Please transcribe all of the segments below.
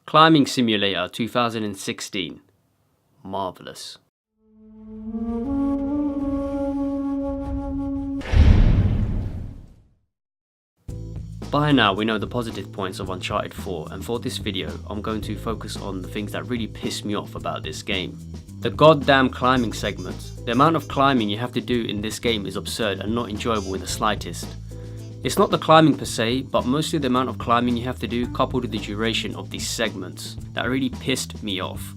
Climbing Simulator 2016. Marvelous. By now we know the positive points of Uncharted 4, and for this video I'm going to focus on the things that really piss me off about this game. The goddamn climbing segment. The amount of climbing you have to do in this game is absurd and not enjoyable in the slightest. It's not the climbing per se, but mostly the amount of climbing you have to do coupled with the duration of these segments that really pissed me off.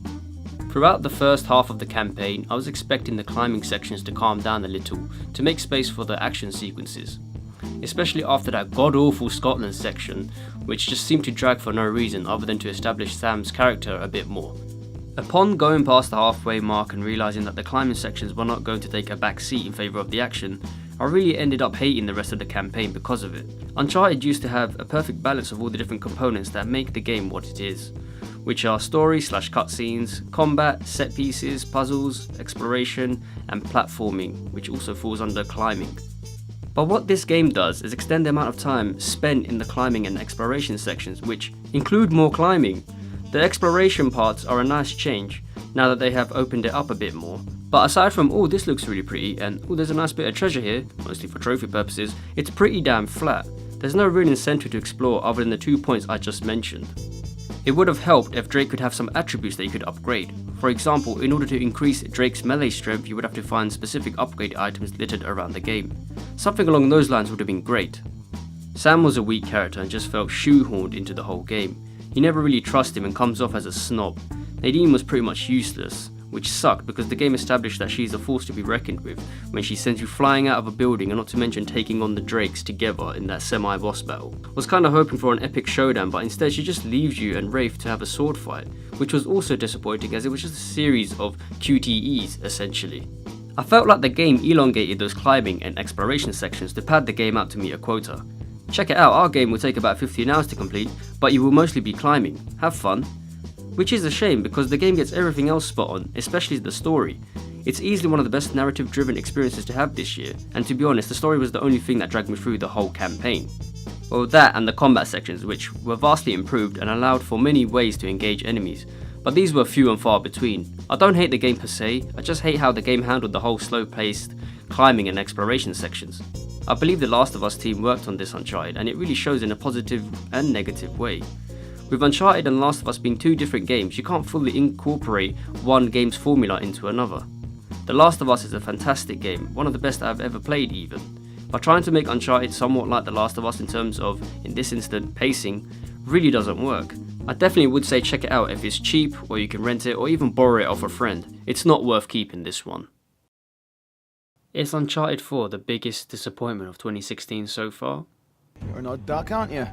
Throughout the first half of the campaign, I was expecting the climbing sections to calm down a little to make space for the action sequences. Especially after that god-awful Scotland section, which just seemed to drag for no reason other than to establish Sam's character a bit more. Upon going past the halfway mark and realising that the climbing sections were not going to take a back seat in favour of the action, I really ended up hating the rest of the campaign because of it. Uncharted used to have a perfect balance of all the different components that make the game what it is, which are story/cutscenes, combat, set pieces, puzzles, exploration, and platforming, which also falls under climbing. But what this game does is extend the amount of time spent in the climbing and exploration sections, which include more climbing. The exploration parts are a nice change, now that they have opened it up a bit more. But aside from, oh, this looks really pretty, and oh, there's a nice bit of treasure here, mostly for trophy purposes, it's pretty damn flat. There's no real incentive to explore other than the 2 points I just mentioned. It would have helped if Drake could have some attributes that you could upgrade. For example, in order to increase Drake's melee strength, you would have to find specific upgrade items littered around the game. Something along those lines would have been great. Sam was a weak character and just felt shoehorned into the whole game. You never really trust him and comes off as a snob. Nadine was pretty much useless, which sucked because the game established that she's a force to be reckoned with when she sends you flying out of a building, and not to mention taking on the Drakes together in that semi-boss battle. Was kinda hoping for an epic showdown, but instead she just leaves you and Rafe to have a sword fight, which was also disappointing as it was just a series of QTEs essentially. I felt like the game elongated those climbing and exploration sections to pad the game out to meet a quota. Check it out, our game will take about 15 hours to complete, but you will mostly be climbing. Have fun. Which is a shame because the game gets everything else spot on, especially the story. It's easily one of the best narrative driven experiences to have this year, and to be honest, the story was the only thing that dragged me through the whole campaign. Well, that and the combat sections, which were vastly improved and allowed for many ways to engage enemies, but these were few and far between. I don't hate the game per se, I just hate how the game handled the whole slow paced climbing and exploration sections. I believe the Last of Us team worked on this Uncharted, and it really shows in a positive and negative way. With Uncharted and Last of Us being two different games, you can't fully incorporate one game's formula into another. The Last of Us is a fantastic game, one of the best I've ever played even. But trying to make Uncharted somewhat like The Last of Us in terms of, in this instant, pacing, really doesn't work. I definitely would say check it out if it's cheap, or you can rent it, or even borrow it off a friend. It's not worth keeping this one. Is Uncharted 4 the biggest disappointment of 2016 so far? You're an odd duck, aren't you?